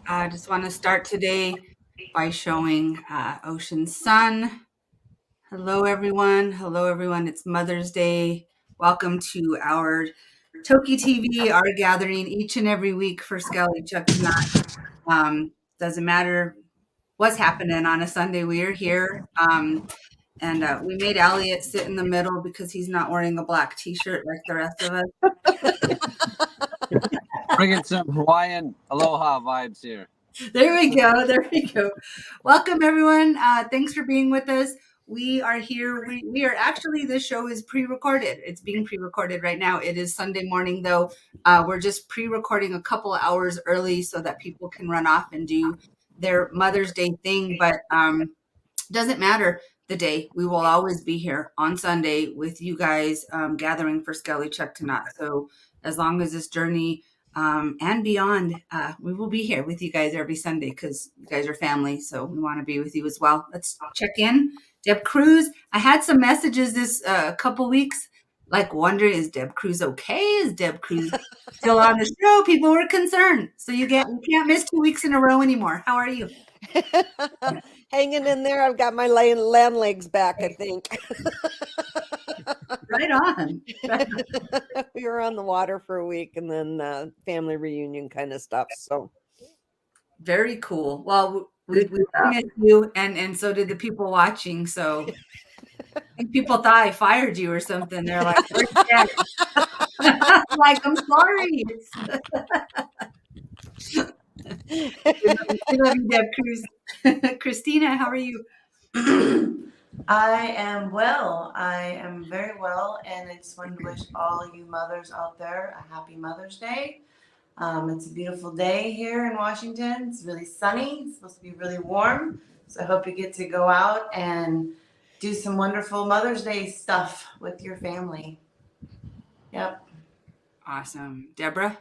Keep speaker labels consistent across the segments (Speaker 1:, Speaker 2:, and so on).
Speaker 1: I just want to start today by showing Ocean Sun. Hello, everyone. Hello, everyone. It's Mother's Day. Welcome to our TokiTV, our gathering each and every week for Sk'aliCh'elh-tenaut. Doesn't matter what's happening on a Sunday, we are here. And we made Elliot sit in the middle because he's not wearing a black t-shirt like the rest of us.
Speaker 2: Bringing some Hawaiian aloha vibes here.
Speaker 1: There we go. There we go. Welcome, everyone. Thanks for being with us. We are here. We are actually, this show is pre-recorded. It's being pre-recorded right now. It is Sunday morning, though. We're just pre-recording a couple of hours early so that people can run off and do their Mother's Day thing. But doesn't matter the day. We will always be here on Sunday with you guys gathering for Sk'aliCh'elh-tenaut. So as long as this journey and beyond, we will be here with you guys every Sunday because you guys are family. So we want to be with you as well. Let's check in. Deb Cruz, I had some messages this couple weeks, like wondering, is Deb Cruz okay? Is Deb Cruz still on the show? People were concerned. So you can't miss 2 weeks in a row anymore. How are you?
Speaker 3: Hanging in there. I've got my land legs back, I think.
Speaker 1: Right on.
Speaker 3: We were on the water for a week and then family reunion kind of stuff. So
Speaker 1: very cool. Well, we missed you, and so did the people watching. So I think people thought I fired you or something. They're like, "Where's Deb?" Like, I'm sorry. We love you, Deb Cruz. Christina, how are you?
Speaker 4: I am well. I am very well, and I just want to wish all you mothers out there a happy Mother's Day. It's a beautiful day here in Washington. It's really sunny. It's supposed to be really warm. So I hope you get to go out and do some wonderful Mother's Day stuff with your family. Yep.
Speaker 1: Awesome. Deborah?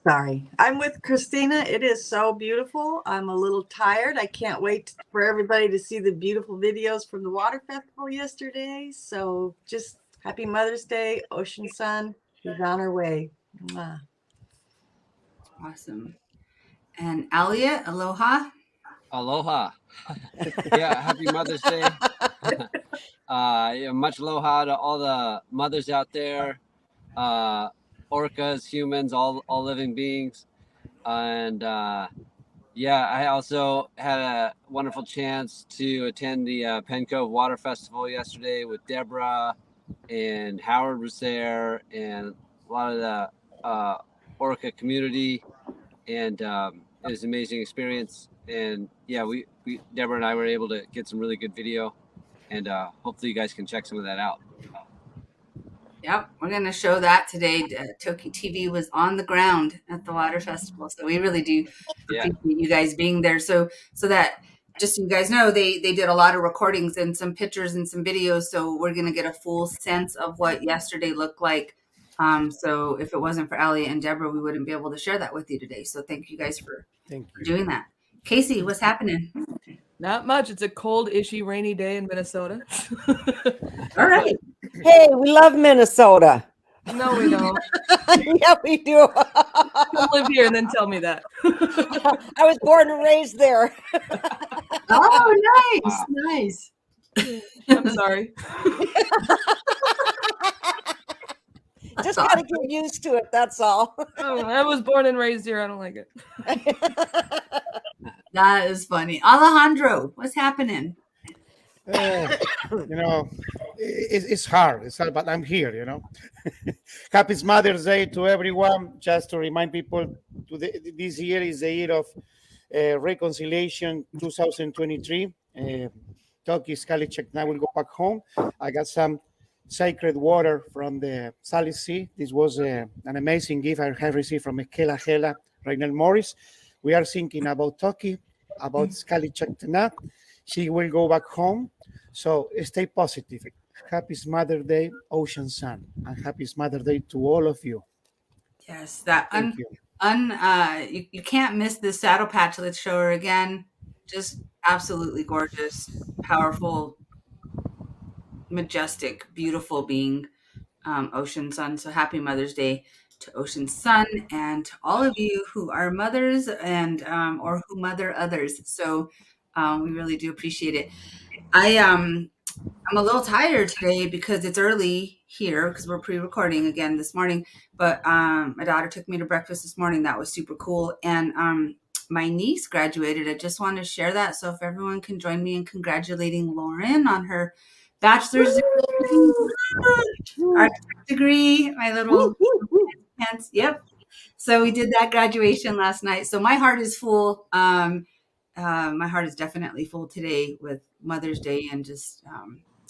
Speaker 5: Sorry. I'm with Christina. It is so beautiful. I'm a little tired. I can't wait for everybody to see the beautiful videos from the water festival yesterday. So just happy Mother's Day. Ocean Sun is on her way. Mwah.
Speaker 1: Awesome. And Elliot, aloha.
Speaker 2: Aloha. Yeah, happy Mother's Day. Yeah, much aloha to all the mothers out there. Orcas, humans, all living beings. And yeah, I also had a wonderful chance to attend the Penn Cove Water Festival yesterday with Deborah, and Howard was there, and a lot of the Orca community, and it was an amazing experience. And yeah, we Deborah and I were able to get some really good video, and hopefully you guys can check some of that out.
Speaker 1: Yep, we're going to show that today. TokiTV was on the ground at the water festival, so we really do appreciate you guys being there. So that, just so you guys know, they did a lot of recordings and some pictures and some videos, so we're going to get a full sense of what yesterday looked like. So if it wasn't for Elliot and Deborah, we wouldn't be able to share that with you today. So thank you guys for doing that. Casey, what's happening?
Speaker 6: Not much. It's a cold, ishy, rainy day in Minnesota.
Speaker 1: All right.
Speaker 3: Hey, we love Minnesota.
Speaker 6: No, we don't.
Speaker 3: Yeah, we do.
Speaker 6: Come live here and then tell me that.
Speaker 3: I was born and raised there.
Speaker 1: Oh, nice.
Speaker 6: I'm sorry.
Speaker 3: Just got to get used to it. That's all.
Speaker 6: Oh, I was born and raised here. I don't like it.
Speaker 1: That is funny. Alejandro, what's happening?
Speaker 7: It's hard. It's hard, but I'm here, Happy Mother's Day to everyone. Just to remind people, this year is the year of reconciliation 2023. Sk'aliCh'elh-tenaut will go back home. I got some sacred water from the Sally Sea. This was an amazing gift I have received from Sk'aliCh'elh-tenaut, Raynel Morris. We are thinking about Toki, about Sk'aliCh'elh-tenaut. She will go back home. So stay positive. Happy Mother's Day, Ocean Sun, and happy Mother's Day to all of you.
Speaker 1: Yes, that you can't miss this saddle patch. Let's show her again. Just absolutely gorgeous, powerful, majestic, beautiful being, Ocean Sun. So happy Mother's Day to Ocean Sun, and to all of you who are mothers and or who mother others. So we really do appreciate it. I'm a little tired today because it's early here because we're pre-recording again this morning. But my daughter took me to breakfast this morning. That was super cool. And my niece graduated. I just want to share that. So if everyone can join me in congratulating Lauren on her bachelor's degree, architect degree, my little pants. Yep. So we did that graduation last night. So my heart is full. My heart is definitely full today with Mother's Day and just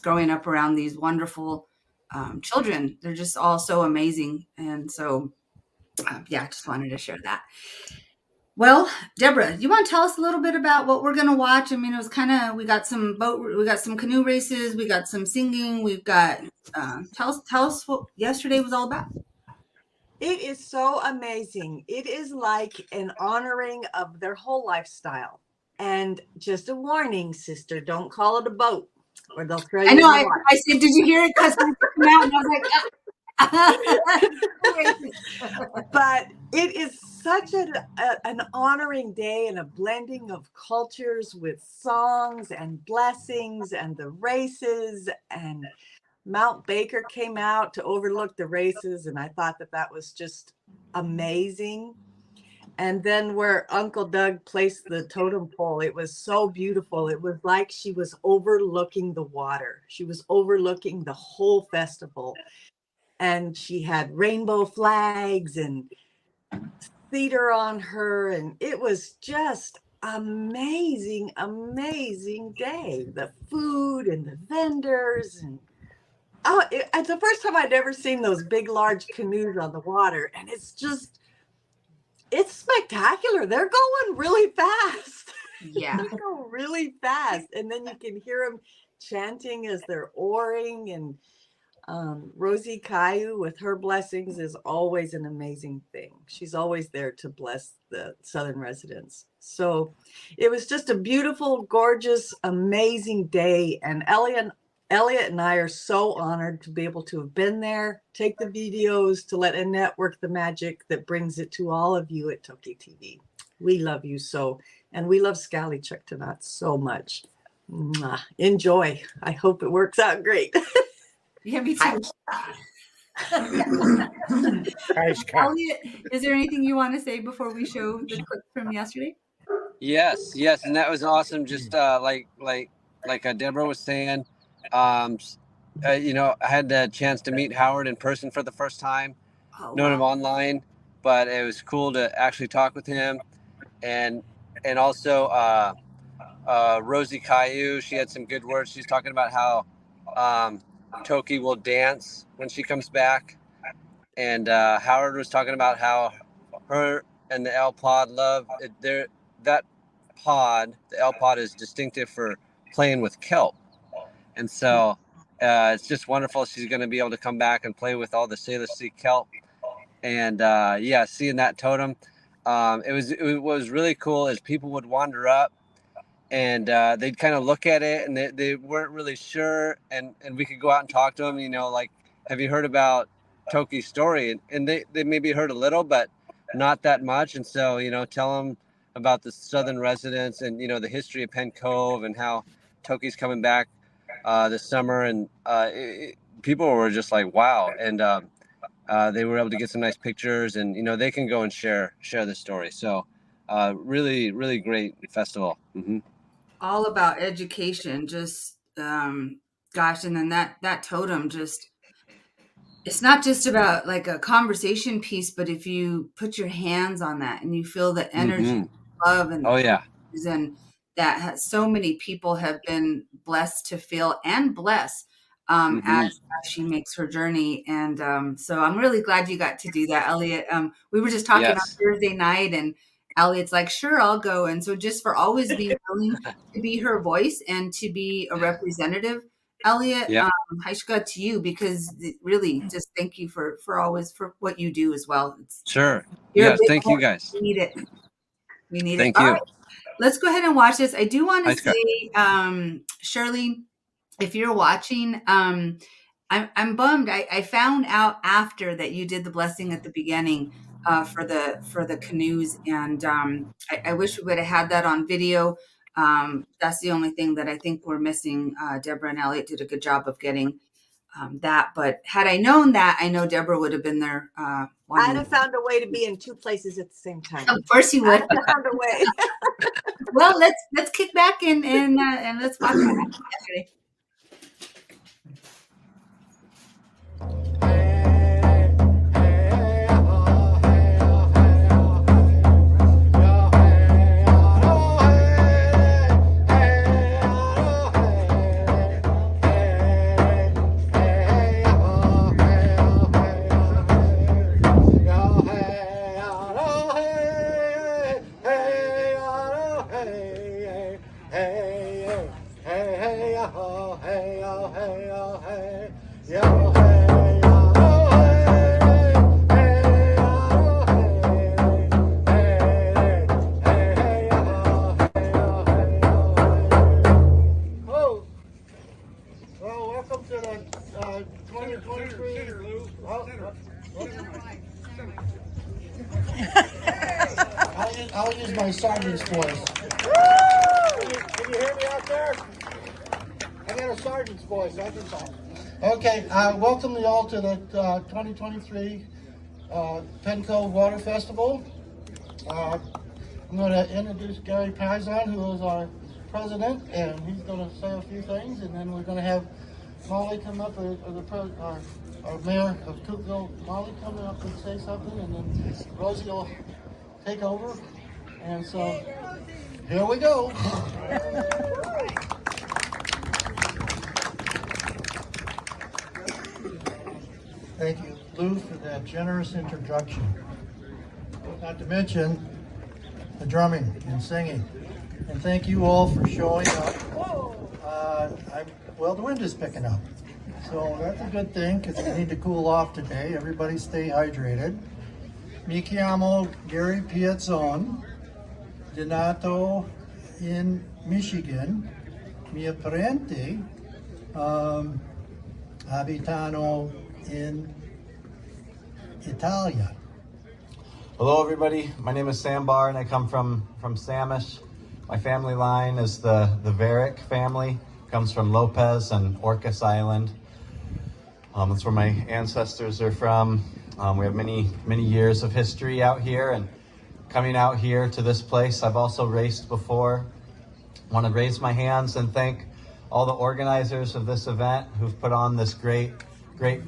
Speaker 1: growing up around these wonderful children. They're just all so amazing. And so, yeah, I just wanted to share that. Well, Deborah, you want to tell us a little bit about what we're going to watch? I mean, it was kind of, we got some canoe races, we got some singing, we've got, tell us what yesterday was all about.
Speaker 5: It is so amazing. It is like an honoring of their whole lifestyle. And just a warning, sister, don't call it a boat or they'll throw you
Speaker 1: I know,
Speaker 5: in the water.
Speaker 1: I said, did you hear it? Because I took them out and I was like,
Speaker 5: but it is such an honoring day and a blending of cultures with songs and blessings and the races, and Mount Baker came out to overlook the races, and I thought that was just amazing. And then where Uncle Doug placed the totem pole, it was so beautiful. It was like she was overlooking the water. She was overlooking the whole festival. And she had rainbow flags and cedar on her. And it was just amazing, amazing day. The food and the vendors. And it's the first time I'd ever seen those big, large canoes on the water. And it's spectacular. They're going really fast.
Speaker 1: yeah,
Speaker 5: They go really fast. And then you can hear them chanting as they're oaring. And Rosie Caillou with her blessings is always an amazing thing. She's always there to bless the Southern residents. So it was just a beautiful, gorgeous, amazing day. And Elliot and I are so honored to be able to have been there, take the videos, to let Annette work the magic that brings it to all of you at TokiTV. We love you so, and we love Sk'aliCh'elh-tenaut so much. Mwah. Enjoy. I hope it works out great.
Speaker 1: yeah, me too. Elliot, is there anything you want to say before we show the clip from yesterday?
Speaker 2: Yes, and that was awesome. Just like Deborah was saying, you know, I had the chance to meet Howard in person for the first time. Known him online, but it was cool to actually talk with him, and also Rosie Caillou. She had some good words. She's talking about how Toki will dance when she comes back, and Howard was talking about how her and the L pod love it. That pod, the L pod, is distinctive for playing with kelp, and so it's just wonderful. She's going to be able to come back and play with all the Sailor Sea kelp, and yeah, seeing that totem, it was really cool as people would wander up. And they'd kind of look at it, and they weren't really sure, and we could go out and talk to them, you know, like, have you heard about Toki's story? And they maybe heard a little, but not that much. And so, you know, tell them about the Southern residents and, you know, the history of Penn Cove and how Toki's coming back this summer. And people were just like, wow. And they were able to get some nice pictures, and, you know, they can go and share the story. So really, really great festival. Mm-hmm.
Speaker 1: All about education, just gosh, and then that totem, just, it's not just about like a conversation piece, but if you put your hands on that and you feel the energy, love, and and that so many people have been blessed to feel and bless as she makes her journey. And so I'm really glad you got to do that, Elliot. We were just talking on Thursday night, and Elliot's like, sure, I'll go. And so just for always being willing to be her voice and to be a representative, Elliot, Haishka, to you, because really just thank you for always for what you do as well.
Speaker 2: Yes, thank you guys.
Speaker 1: We need it. We need
Speaker 2: thank
Speaker 1: it.
Speaker 2: you.
Speaker 1: All right, let's go ahead and watch this. I do want to say, Shirley, if you're watching, I'm bummed. I found out after that you did the blessing at the beginning for the canoes, and I wish we would have had that on video. That's the only thing that I think we're missing. Deborah and Elliot did a good job of getting that, but had I known that, I know Deborah would have been there.
Speaker 5: I'd
Speaker 1: Watching.
Speaker 5: have found a way to be in two places at the same time.
Speaker 1: Of course you would.
Speaker 5: I'd have found a way.
Speaker 1: Well, let's kick back and let's watch that yesterday.
Speaker 8: I'll use my sergeant's voice. Can you hear me out there? I got a sergeant's voice. I can talk. Okay, welcome you all to the 2023 Penn Cove Water Festival. I'm going to introduce Gary Pizon, who is our president, and he's going to say a few things, and then we're going to have Molly come up, our mayor of Cookville, Molly, come up and say something, and then Rosie will take over. And so, here we go. Thank you, Lou, for that generous introduction. Not to mention the drumming and singing. And thank you all for showing up. Well, the wind is picking up. So that's a good thing because we need to cool off today. Everybody stay hydrated. Mi chiamo Gary Piazzon, nato in Michigan. Mia parente abitano in Italia.
Speaker 9: Hello everybody, my name is Sam Barr and I come from Samish. My family line is the Varick family, comes from Lopez and Orcas Island. That's where my ancestors are from. We have many years of history out here, and coming out here to this place, I've also raced before. I want to raise my hands and thank all the organizers of this event who've put on this great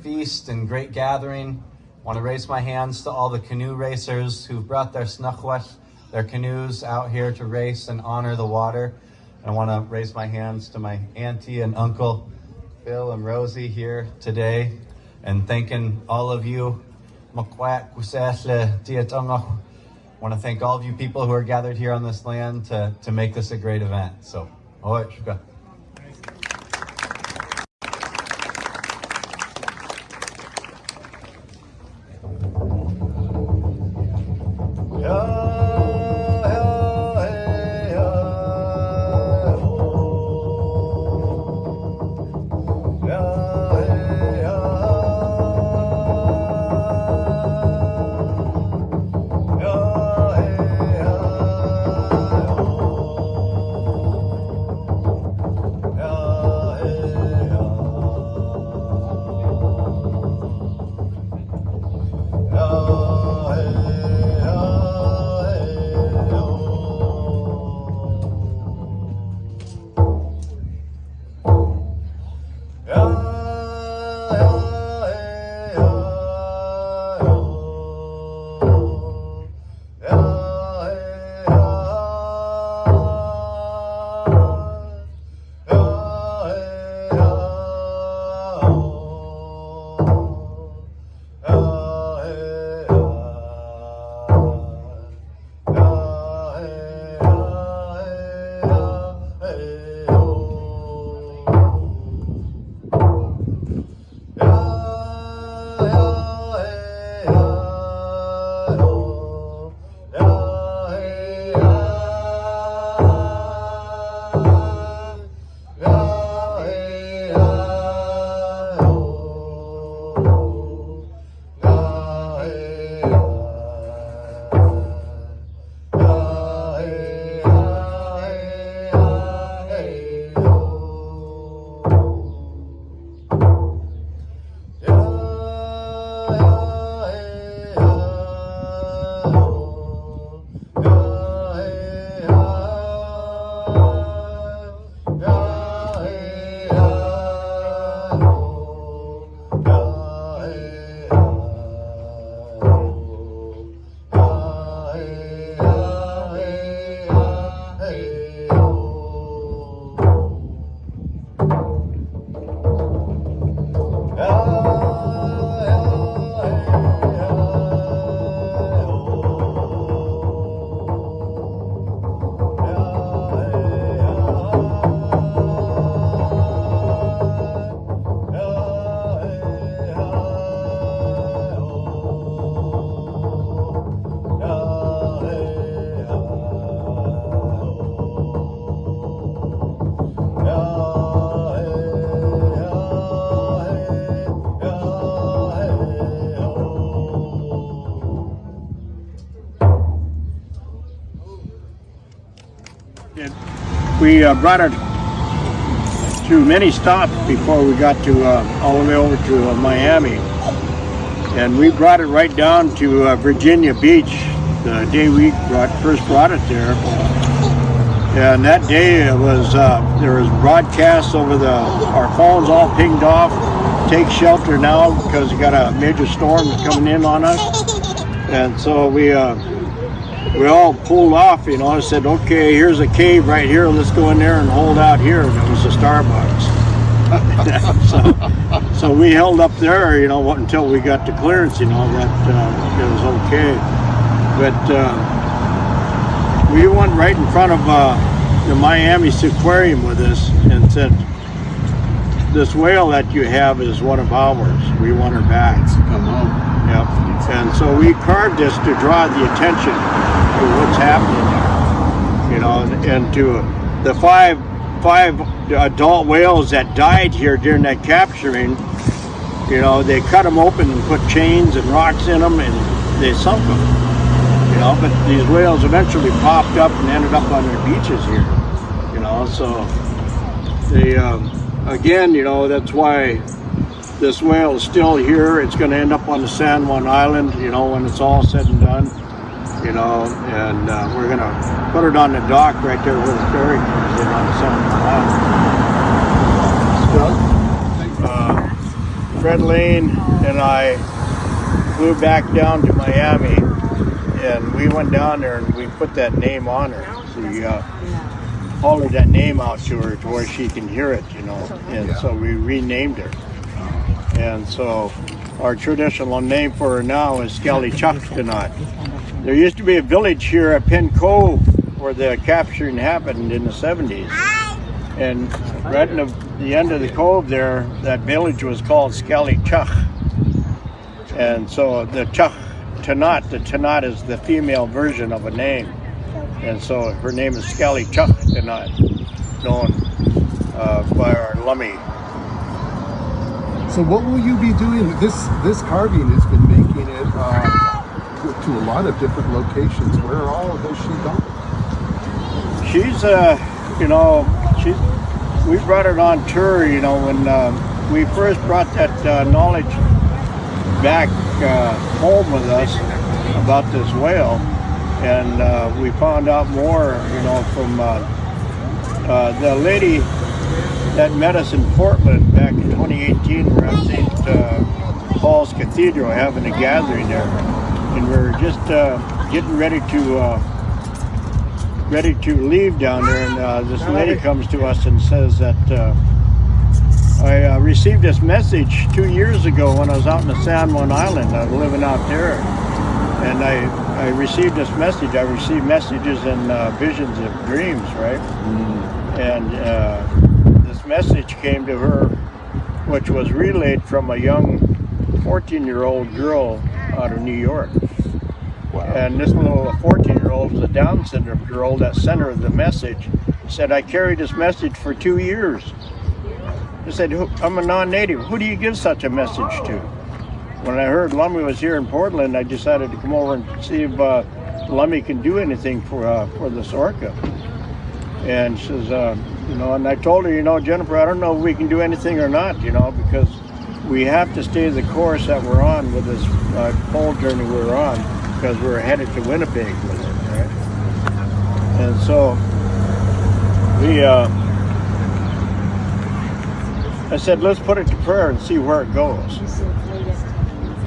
Speaker 9: feast and great gathering. I want to raise my hands to all the canoe racers who've brought their Sk'aliCh'elh-tenaut, their canoes out here to race and honor the water. And I want to raise my hands to my auntie and uncle, Bill and Rosie, here today, and thanking all of you. I want to thank all of you people who are gathered here on this land to make this a great event. So, shukra.
Speaker 10: we brought it through many stops before we got to all the way over to Miami. And we brought it right down to Virginia Beach the day we first brought it there. And that day it was there was broadcasts over our phones all pinged off. Take shelter now because we got a major storm coming in on us. And so we all pulled off, you know, and said, okay, here's a cave right here. Let's go in there and hold out here. And it was a Starbucks. so we held up there, you know, until we got the clearance, you know, that it was okay. But we went right in front of the Miami Aquarium with us and said, this whale that you have is one of ours. We want her back. Come home. Yep. And so we carved this to draw the attention to what's happening there. You know, and to the five adult whales that died here during that capturing, you know, they cut them open and put chains and rocks in them and they sunk them. You know, but these whales eventually popped up and ended up on their beaches here. You know, so they, again, you know, that's why this whale is still here. It's going to end up on the San Juan Island, you know, when it's all said and done. You know, and we're going to put it on the dock right there where the ferry comes in on the San Juan Island. Fred Lane and I flew back down to Miami, and we went down there and we put that name on her. We hollered that name out to her to where she can hear it, you know, and so we renamed her. And so our traditional name for her now is Sk'aliCh'elh-tenaut. There used to be a village here at Penn Cove where the capturing happened in the 70s. And right in the end of the cove there, that village was called Sk'aliCh'elh. And so the Ch'elh-tenaut, the tenaut is the female version of a name. And so her name is Sk'aliCh'elh-tenaut, known by our Lummi.
Speaker 11: So what will you be doing? This carving has been making it to a lot of different locations. Where all has she gone?
Speaker 10: She's, you know, we brought it on tour, you know, when we first brought that knowledge back home with us about this whale. And we found out more, you know, from the lady that met us in Portland back in 2018. We're at St. Paul's Cathedral having a gathering there. And we're just getting ready to leave down there. And this lady comes to us and says that I received this message 2 years ago when I was out in the San Juan Island. I was living out there. And I received this message. I received messages and visions of dreams, right? And this message came to her, which was relayed from a young 14-year-old girl out of New York. Wow. And this little 14-year-old was a Down syndrome girl that sent her the message. Said, I carried this message for 2 years. I said, I'm a non-native. Who do you give such a message to? When I heard Lummi was here in Portland, I decided to come over and see if Lummi can do anything for this orca. And she says, you know, and I told her, you know, Jennifer, I don't know if we can do anything or not, you know, because we have to stay the course that we're on with this pole journey we're on, because we're headed to Winnipeg with it, right? And so I said, let's put it to prayer and see where it goes.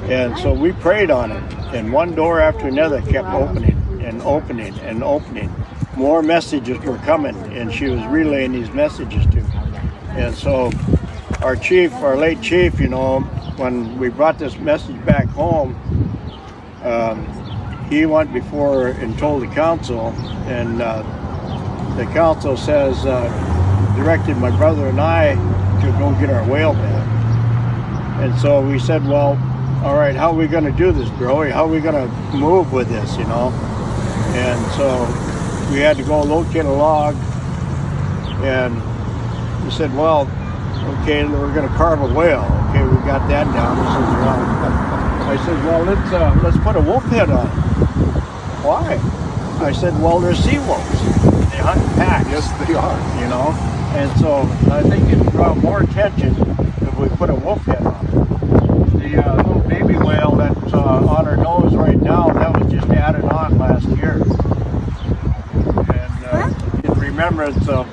Speaker 10: And so we prayed on it, and one door after another kept opening and opening and opening. More messages were coming, and she was relaying these messages to me. And so our late chief, you know, when we brought this message back home, he went before and told the council, and the council says, directed my brother and I to go get our whale back. And so we said, well, all right, how are we going to do this, bro? How are we going to move with this, you know? And so we had to go locate a log, and we said, well, okay, we're going to carve a whale. Okay, we got that down. I said, well, let's put a wolf head on it. Why? I said, well, there's sea wolves. They hunting packs.
Speaker 11: Yes, they are.
Speaker 10: You know, and so I think it'd draw more attention if we put a wolf head on it. The little baby whale that's on her nose right now, that was just added on last year. And in remembrance of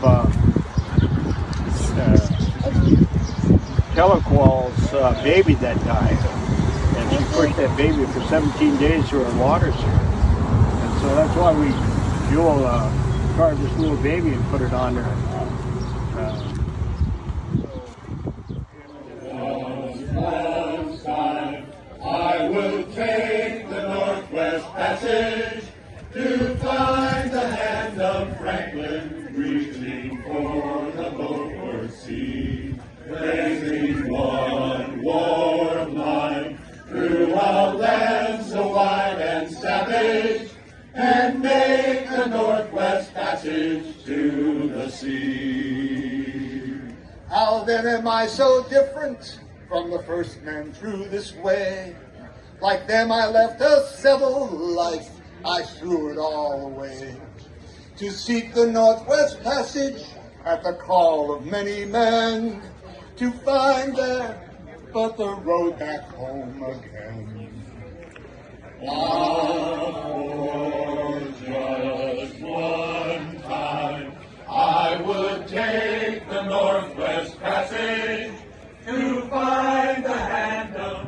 Speaker 10: Sk'aliCh'elh-tenaut's baby that died. And she pushed that baby for 17 days through our waters here. And so that's why we carved this little baby and put it on there.
Speaker 12: I will take the Northwest Passage to find the hand of Franklin, reaching for the Beaufort Sea, raising one warm line throughout lands so wide and savage, and make the Northwest Passage to the sea. How then am I so different from the first men through this way? Like them I left a settled life, I threw it all away, to seek the Northwest Passage at the call of many men, to find there but the road back home again. For just one time I would take the Northwest Passage to find the hand of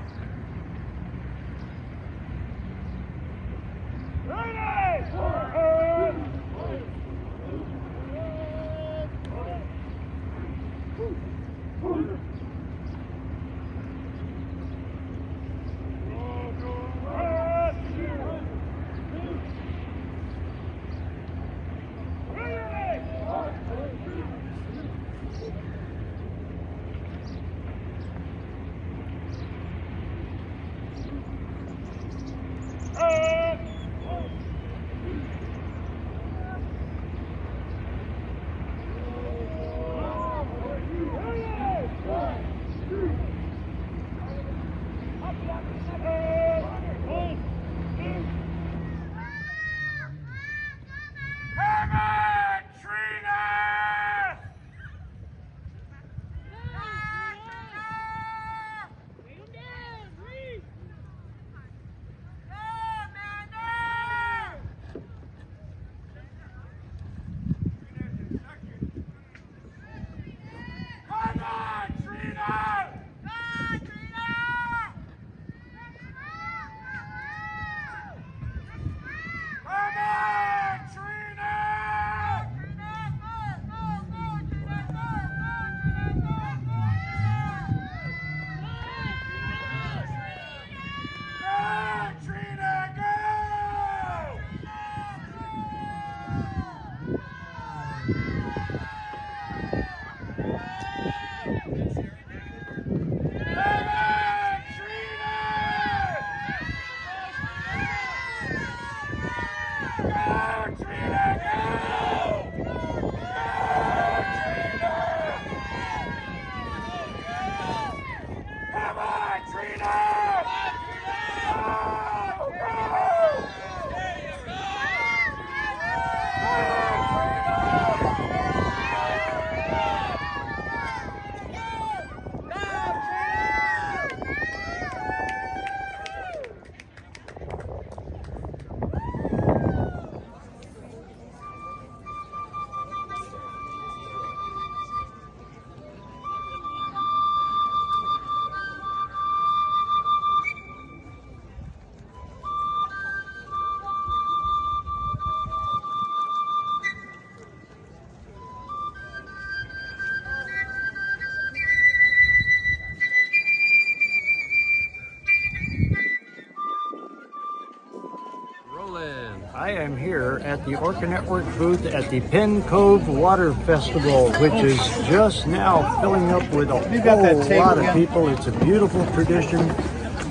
Speaker 10: I am here at the Orca Network booth at the Penn Cove Water Festival, which is just now filling up with a whole lot of people. It's a beautiful tradition,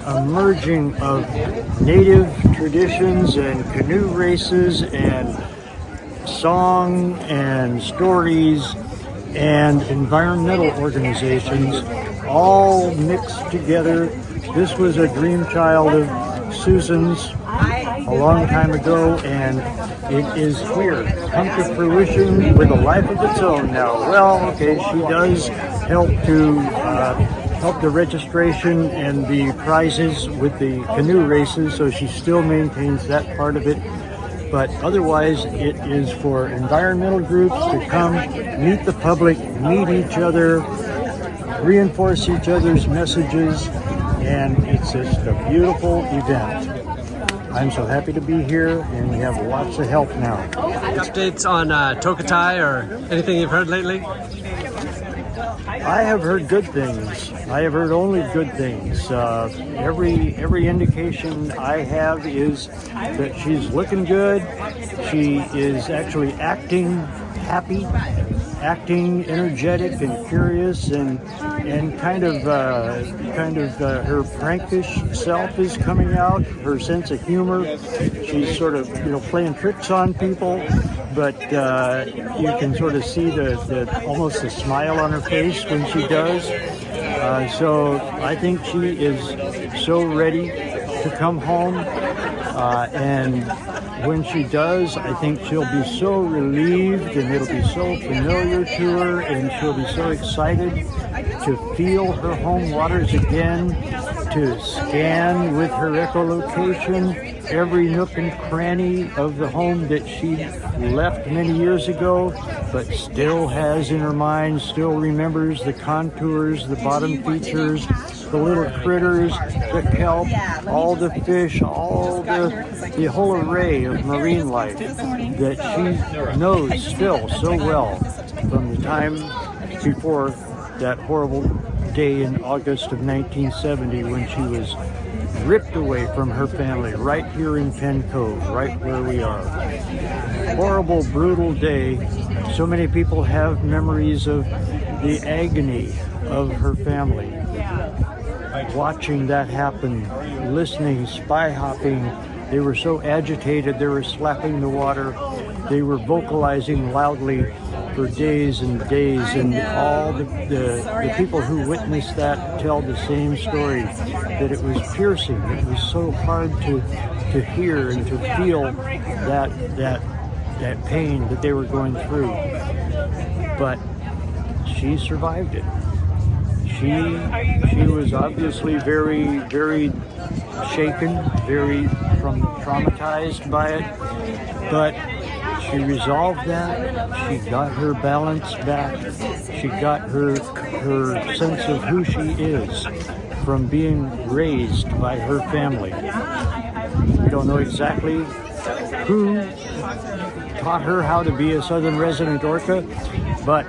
Speaker 10: a merging of native traditions and canoe races and song and stories and environmental organizations all mixed together. This was a dream child of Susan's. a long time ago, and it is here, come to fruition with a life of its own now. Well, okay, she does help to help the registration and the prizes with the canoe races, so she still maintains that part of it. But otherwise, it is for environmental groups to come, meet the public, meet each other, reinforce each other's messages, and it's just a beautiful event. I'm so happy to be here, and we have lots of help now.
Speaker 2: Updates on TokiTV or anything you've heard lately?
Speaker 10: I have heard good things. I have heard only good things. Every indication I have is that she's looking good. She is actually acting happy, acting energetic and curious, and kind of her prankish self is coming out. Her sense of humor. She's sort of playing tricks on people, but you can sort of see the almost a smile on her face when she does. So I think she is so ready to come home, and when she does, I think she'll be so relieved, and it'll be so familiar to her, and she'll be so excited to feel her home waters again, to scan with her echolocation every nook and cranny of the home that she left many years ago, but still has in her mind, still remembers the contours, the bottom features, the little critters, the kelp, all the fish, all the whole array of marine life that she knows still so well from the time before that horrible day in August of 1970 when she was ripped away from her family right here in Penn Cove, right where we are. Horrible, brutal day. So many people have memories of the agony of her family. Watching that happen, listening, spy hopping. They were so agitated, they were slapping the water. They were vocalizing loudly for days and days, and all the people who witnessed that tell the same story, that it was piercing. It was so hard to hear and to feel that pain that they were going through. But she survived it. She was obviously very, very shaken, very traumatized by it, but she resolved that. She got her balance back. She got her sense of who she is from being raised by her family. We don't know exactly who taught her how to be a Southern resident Orca, but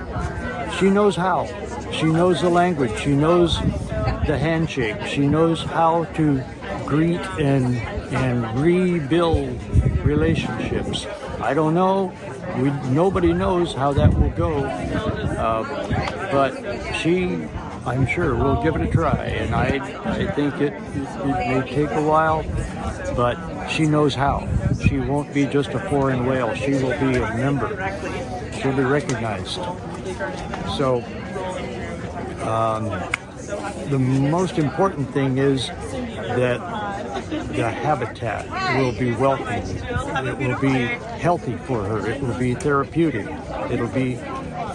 Speaker 10: she knows how. She knows the language. She knows the handshake. She knows how to greet and rebuild relationships. I don't know. Nobody knows how that will go. But she, I'm sure, will give it a try. And I think it may take a while, but she knows how. She won't be just a foreign whale. She will be a member. She'll be recognized. So the most important thing is that the habitat will be welcoming. It will be healthy for her. It will be therapeutic. It'll be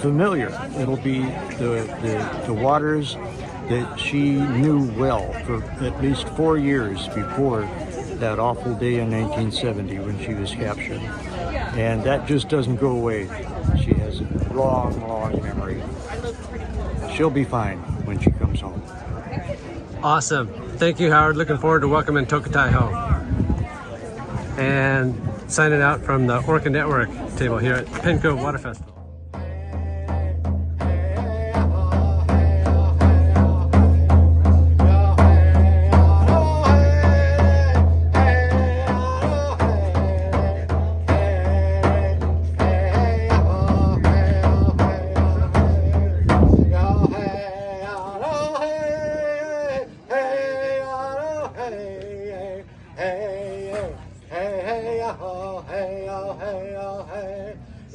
Speaker 10: familiar. It'll be the waters that she knew well for at least 4 years before that awful day in 1970 when she was captured. And that just doesn't go away. She has a long, long memory. She'll be fine when she comes home.
Speaker 2: Awesome. Thank you, Howard. Looking forward to welcoming TokiTV home. And signing out from the Orca Network table here at Penn Cove Water Festival.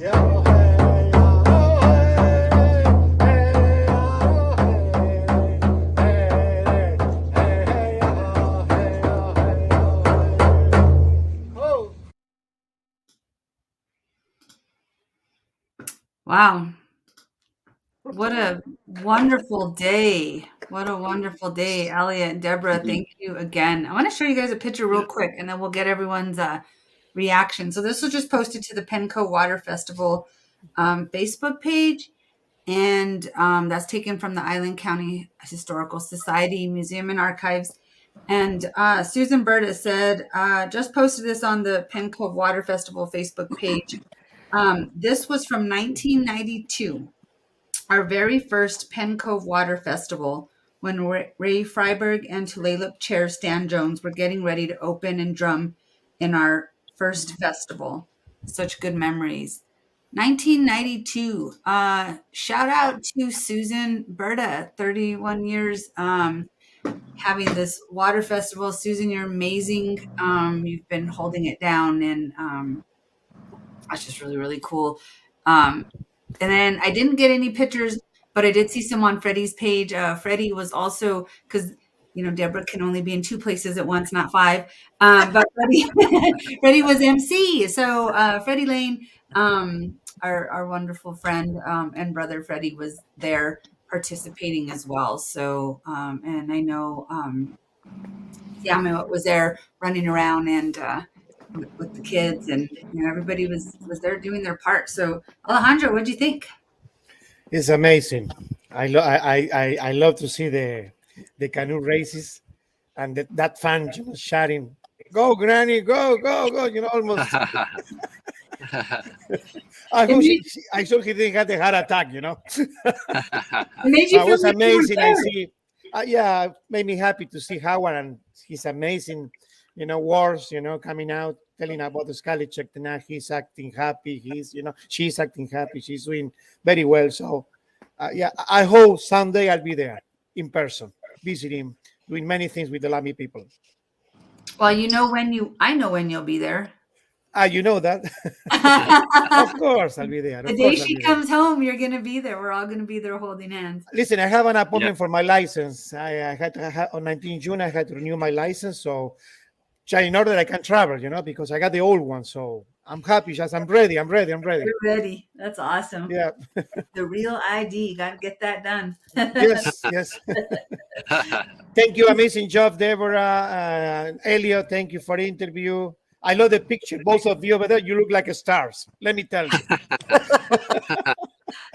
Speaker 8: Hey,
Speaker 1: Wow. What a wonderful day. What a wonderful day. Elliot and Deborah, thank you again. I want to show you guys a picture real quick, and then we'll get everyone's reaction. So this was just posted to the Penn Cove Water Festival Facebook page, and that's taken from the Island County Historical Society Museum and Archives. And Susan Berta said, just posted this on the Penn Cove Water Festival Facebook page. This was from 1992. Our very first Penn Cove Water Festival, when Ray Freiberg and Tulalip Chair Stan Jones were getting ready to open and drum in our first festival. Such good memories. 1992. Shout out to Susan Berta, 31 years having this water festival. Susan, you're amazing. You've been holding it down, and that's just really, really cool. And then I didn't get any pictures, but I did see some on Freddie's page. Freddie was also, because Deborah can only be in 2 places at once, not 5. But Freddie was MC. So Freddie Lane, our wonderful friend and brother Freddie, was there participating as well. So and I know Yama was there running around and with the kids, and everybody was there doing their part. So Alejandro, what do you think?
Speaker 7: It's amazing. I love to see the canoe races and that fan shouting, "Go, Granny, go, go, go!" Almost. I thought he didn't have the heart attack. It was amazing. I see. Yeah, made me happy to see Howard and his amazing, words, coming out, telling about the Sk'aliCh'elh-tenaut. He's acting happy. She's acting happy. She's doing very well. So, yeah, I hope someday I'll be there in person, visiting, doing many things with the Lamy people.
Speaker 1: Well, I know when you'll be there.
Speaker 7: You know that. Of course, I'll be there.
Speaker 1: The day she comes home, you're going to be there. We're all going to be there holding hands.
Speaker 7: Listen, I have an appointment for my license. I had to on 19 June, I had to renew my license. So, in order that I can travel, because I got the old one. So I'm happy. Just I'm ready.
Speaker 1: You're ready. That's awesome.
Speaker 7: Yeah.
Speaker 1: The real ID. Got to get that done.
Speaker 7: Yes. Thank you. Amazing job, Deborah. Elliot, thank you for the interview. I love the picture. Both of you over there, you look like stars. Let me tell you.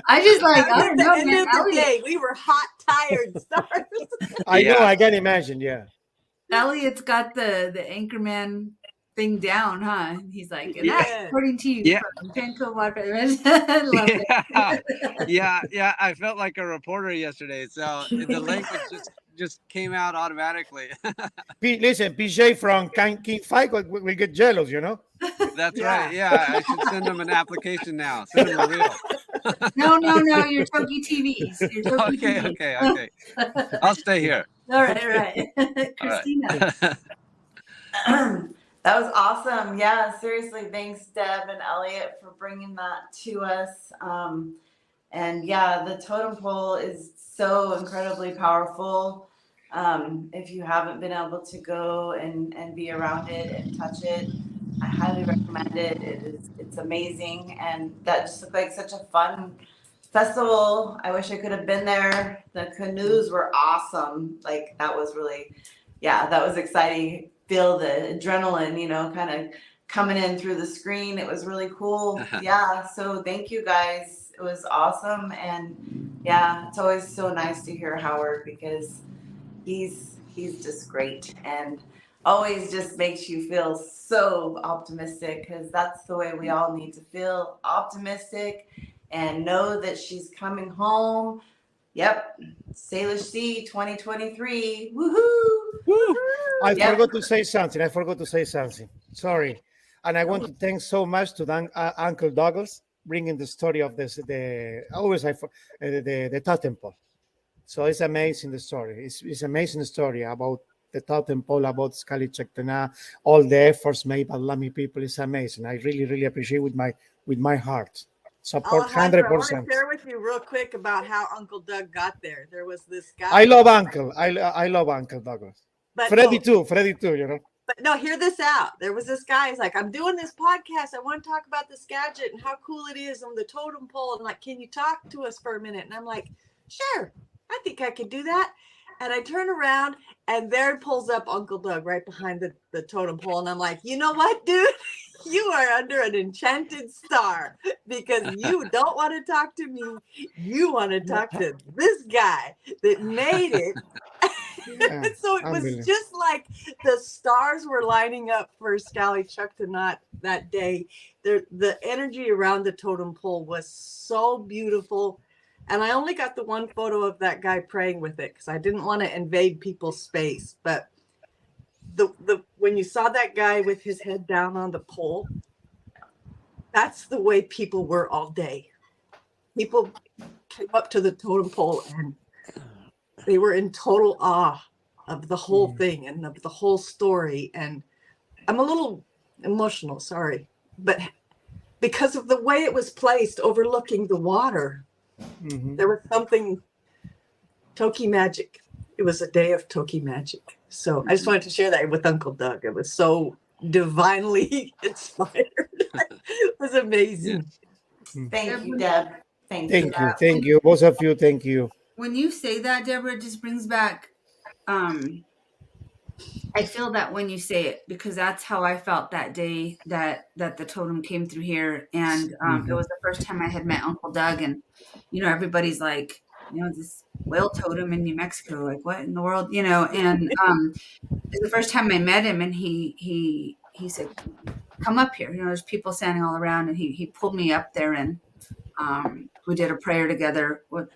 Speaker 1: I just I don't know,
Speaker 3: man. End of the day, we were hot, tired stars.
Speaker 7: I know. I can imagine. Yeah.
Speaker 1: Elliot's got the Anchorman thing down, huh? He's like, and that's according to you.
Speaker 2: Yeah.
Speaker 1: From Penn Cove Water Festival. Love it.
Speaker 2: Yeah. I felt like a reporter yesterday, so the language just came out automatically.
Speaker 7: Listen, PJ from King Fight will get jealous,
Speaker 2: That's right. Yeah, I should send them an application now. Send them a reel.
Speaker 1: No, you're TokiTV.
Speaker 2: Okay. I'll stay here.
Speaker 1: All right. Christina.
Speaker 4: That was awesome. Yeah, seriously, thanks, Deb and Elliot, for bringing that to us. And yeah, the totem pole is so incredibly powerful. If you haven't been able to go and be around it and touch it, I highly recommend it. It's amazing, and that just looked like such a fun festival. I wish I could have been there. The canoes were awesome. That was really, that was exciting. Feel the adrenaline, kind of coming in through the screen. It was really cool. Yeah. So thank you guys. It was awesome. And yeah, it's always so nice to hear Howard, because he's just great and always just makes you feel so optimistic, because that's the way we all need to feel, optimistic, and know that she's coming home. Yep. Salish Sea 2023. Woohoo!
Speaker 7: I forgot to say something. Sorry. And I want to thank so much to Uncle Douglas bringing the story of the totem pole. So it's amazing, the story. It's amazing story about the totem pole, about Sk'aliCh'elh-tenaut, all the efforts made by Lamy people. It's amazing. I really, really appreciate with my heart. Support 100%.
Speaker 3: I want to share with you real quick about how Uncle Doug got there. There was this guy.
Speaker 7: I love Uncle Douglas. But Freddie too,
Speaker 5: But no, hear this out. There was this guy. He's like, I'm doing this podcast. I want to talk about the Sk'aliCh'elh and how cool it is on the totem pole. And like, can you talk to us for a minute? And I'm like, sure, I think I could do that. And I turn around and there pulls up Uncle Doug right behind the totem pole. And I'm like, you know what, dude? You are under an enchanted star because you don't want to talk to me. You want to talk to this guy that made it.
Speaker 7: Yeah,
Speaker 5: So it was just like the stars were lining up for Sk'aliCh'elh-tenaut that day. The energy around the totem pole was so beautiful. And I only got the one photo of that guy praying with it because I didn't want to invade people's space. But the when you saw that guy with his head down on the pole, that's the way people were all day. People came up to the totem pole and they were in total awe of the whole thing and of the whole story. And I'm a little emotional, sorry, but because of the way it was placed overlooking the water, there was something Toki magic. It was a day of Toki magic. So I just wanted to share that with Uncle Doug. It was so divinely inspired. It was amazing.
Speaker 4: Thank you, Deb. Thank
Speaker 7: you, both of you. Thank you.
Speaker 1: When you say that, Deborah, it just brings back. I feel that when you say it because that's how I felt that day that the totem came through here, and it was the first time I had met Uncle Doug, and everybody's like, this whale totem in New Mexico, like what in the world, and it's the first time I met him, and he said, come up here, there's people standing all around, and he pulled me up there, and we did a prayer together with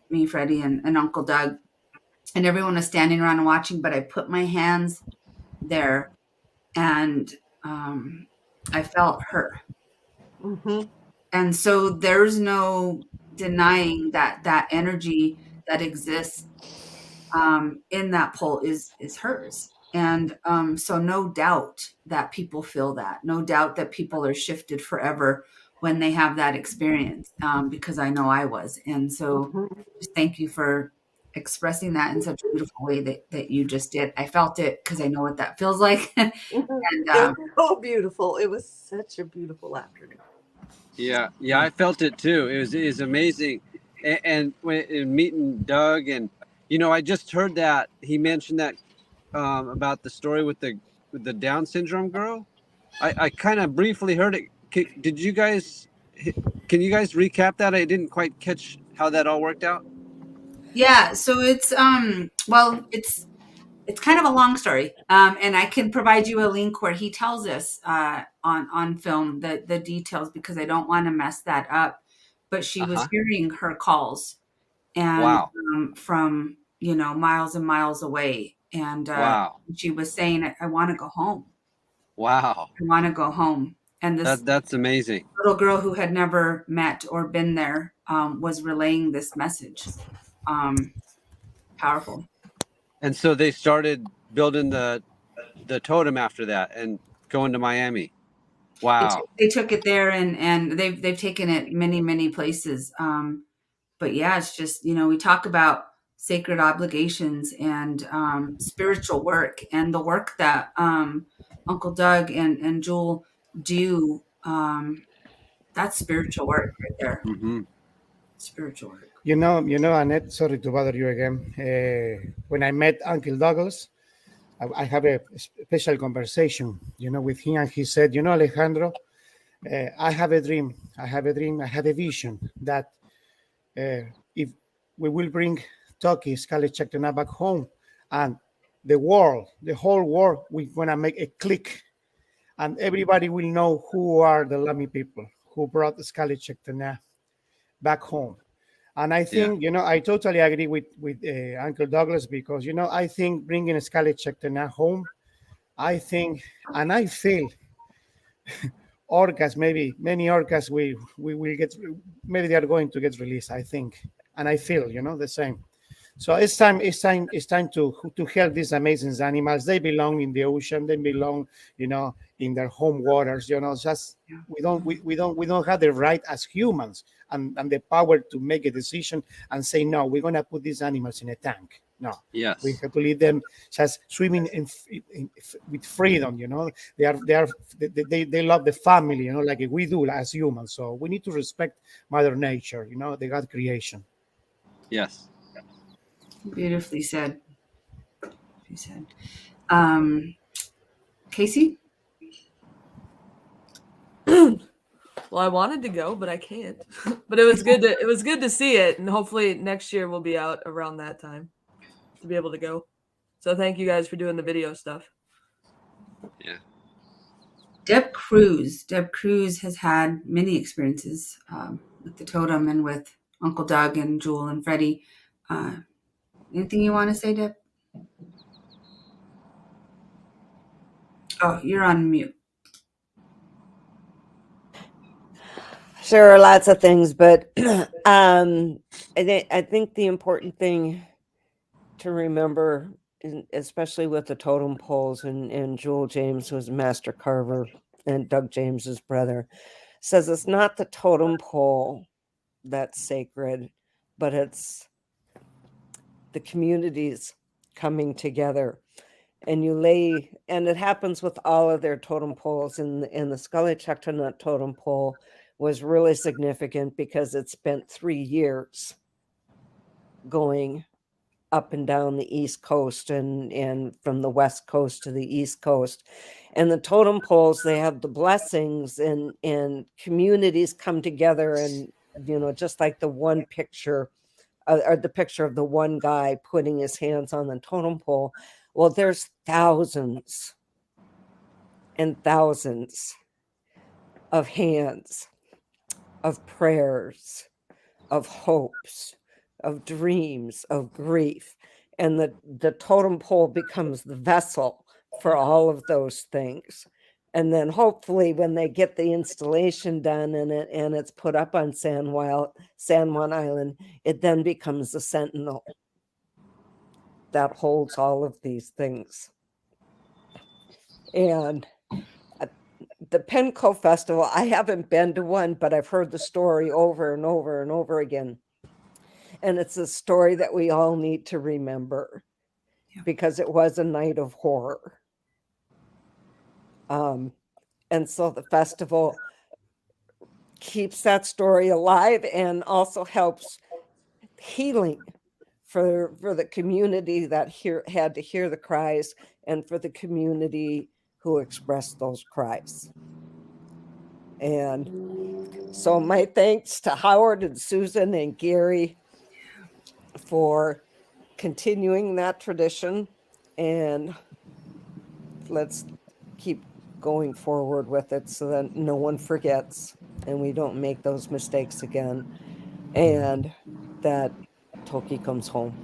Speaker 1: me, Freddie, and Uncle Doug, and everyone was standing around and watching, but I put my hands there, and I felt her. And so there's no denying that energy that exists in that pole is hers. And so no doubt that people feel that. No doubt that people are shifted forever when they have that experience, because I know I was. And so just thank you for expressing that in such a beautiful way that you just did. I felt it because I know what that feels like. And
Speaker 5: it was so beautiful. It was such a beautiful afternoon.
Speaker 2: Yeah, I felt it too. It was amazing. And when meeting Doug, and I just heard that he mentioned that about the story with the Down syndrome girl. I kind of briefly heard it. Can you guys recap that? I didn't quite catch how that all worked out.
Speaker 1: Yeah, so it's it's kind of a long story, and I can provide you a link where he tells us on film the details because I don't want to mess that up. But she was hearing her calls, and from miles and miles away, and she was saying, "I want to go home."
Speaker 2: Wow!
Speaker 1: I want to go home, and
Speaker 2: that's amazing.
Speaker 1: Little girl who had never met or been there was relaying this message. Powerful.
Speaker 2: And so they started building the totem after that and going to Miami. Wow.
Speaker 1: They took it there and they've taken it many places. But yeah, it's just, we talk about sacred obligations and spiritual work, and the work that Uncle Doug and Jewel do. That's spiritual work right there. Spiritual work.
Speaker 7: Annette, sorry to bother you again. When I met Uncle Douglas, I have a special conversation, with him, and he said, Alejandro, I have a dream. I had a vision that if we will bring Toki, Sk'aliCh'elh-tenaut back home, and the whole world, we're going to make a click, and everybody will know who are the Lami people who brought the Sk'aliCh'elh-tenaut back home. And I think, I totally agree with Uncle Douglas because, I think bringing Sk'aliCh'elh-tenaut home, I think, and I feel orcas, maybe many orcas, we will get, maybe they are going to get released, I think. And I feel, the same. So it's time to help these amazing animals. They belong in the ocean. They belong, in their home waters. We don't have the right as humans, and the power to make a decision and say, no, we're going to put these animals in a tank. No,
Speaker 2: Yes.
Speaker 7: we have to leave them just swimming with freedom. They love the family, like we do as humans. So we need to respect Mother Nature, the God creation.
Speaker 2: Yes.
Speaker 1: Beautifully said. Casey?
Speaker 6: Well, I wanted to go, but I can't. But it was good to see it, and hopefully next year we'll be out around that time to be able to go. So thank you guys for doing the video stuff.
Speaker 2: Yeah.
Speaker 1: Deb Cruz. Deb Cruz has had many experiences with the totem and with Uncle Doug and Jewel and Freddie. Anything you want to say, Deb? Oh, you're on mute.
Speaker 3: Sure, lots of things, but I think the important thing to remember, especially with the totem poles, and Jewel James was a master carver, and Doug James's brother, says it's not the totem pole that's sacred, but it's the communities coming together. And and it happens with all of their totem poles. And the Sk'aliCh'elh-tenaut totem pole was really significant because it spent 3 years going up and down the East Coast and from the West Coast to the East Coast. And the totem poles, they have the blessings, and communities come together, and, just like the one picture, or the picture of the one guy putting his hands on the totem pole. Well, there's thousands and thousands of hands, of prayers, of hopes, of dreams, of grief. And the totem pole becomes the vessel for all of those things. And then hopefully when they get the installation done and it's put up on San Juan Island, it then becomes a sentinel that holds all of these things. And the Penn Cove Festival, I haven't been to one, but I've heard the story over and over and over again. And it's a story that we all need to remember, because it was a night of horror. And so the festival keeps that story alive and also helps healing for the community that had to hear the cries, and for the community who expressed those cries. And so my thanks to Howard and Susan and Gary for continuing that tradition, and let's keep going forward with it so that no one forgets and we don't make those mistakes again, and that Toki comes home.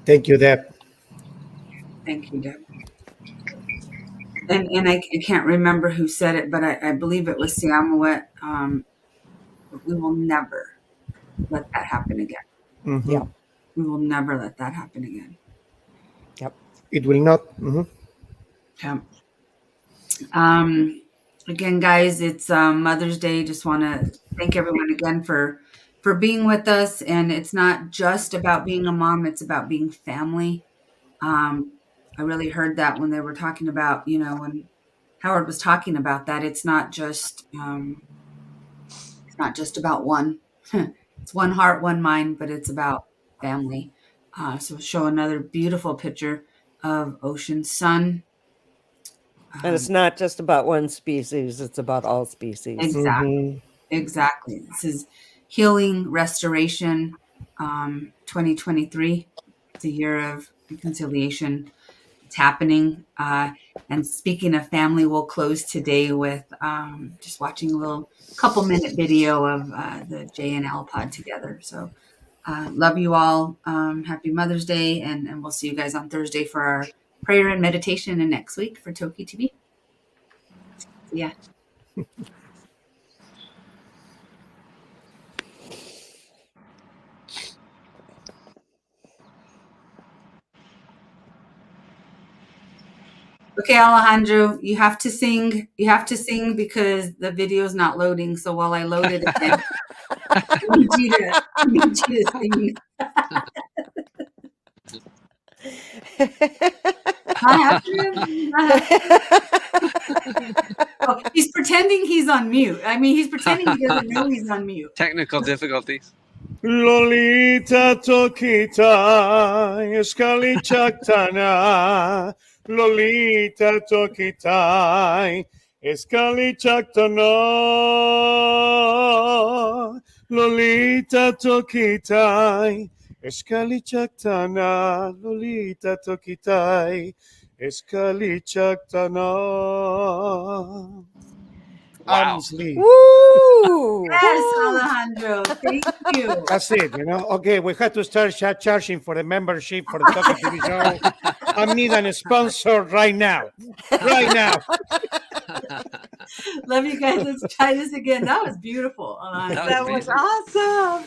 Speaker 7: Thank you, Deb.
Speaker 1: Thank you, Deb. And I can't remember who said it, but I believe it was Siamawet. We will never let that happen again.
Speaker 7: Mm-hmm.
Speaker 3: Yeah.
Speaker 1: We will never let that happen again.
Speaker 3: Yep.
Speaker 7: It will not. Mm-hmm.
Speaker 1: Yeah. Again, guys, it's Mother's Day. Just want to thank everyone again for being with us. And it's not just about being a mom; it's about being family. I really heard that when they were talking about, when Howard was talking about that. It's not just about one. It's one heart, one mind, but it's about family. So show another beautiful picture of Ocean Sun.
Speaker 3: And it's not just about one species, it's about all species.
Speaker 1: Exactly.
Speaker 7: Mm-hmm.
Speaker 1: Exactly. This is Healing Restoration 2023. It's a year of reconciliation. It's happening. And speaking of family, we'll close today with just watching a little couple-minute video of the J&L pod together. So love you all. Happy Mother's Day. And we'll see you guys on Thursday for our prayer and meditation, and next week for TokiTV. Yeah. Okay, Alejandro, you have to sing. You have to sing because the video is not loading. So while I load it again, need you to sing. Not happening? Not happening? Oh, he's pretending he's on mute. I mean, he's pretending he doesn't know he's on mute.
Speaker 2: Technical difficulties.
Speaker 10: Lolita Tokita, Sk'aliCh'elh-tenaut. Lolita Tokita, Sk'aliCh'elh-tenaut. Lolita Tokita, Sk'aliCh'elh-tenaut. Lolita Tokita, Sk'aliCh'elh-tenaut.
Speaker 2: Wow.
Speaker 3: Woo!
Speaker 1: Yes, Alejandro. Thank you.
Speaker 7: That's it, you know. Okay, we had to start charging for the membership for the TokiTV show. I need a sponsor right now. Right now.
Speaker 1: Love you guys. Let's try this again. That was beautiful.
Speaker 5: That was awesome.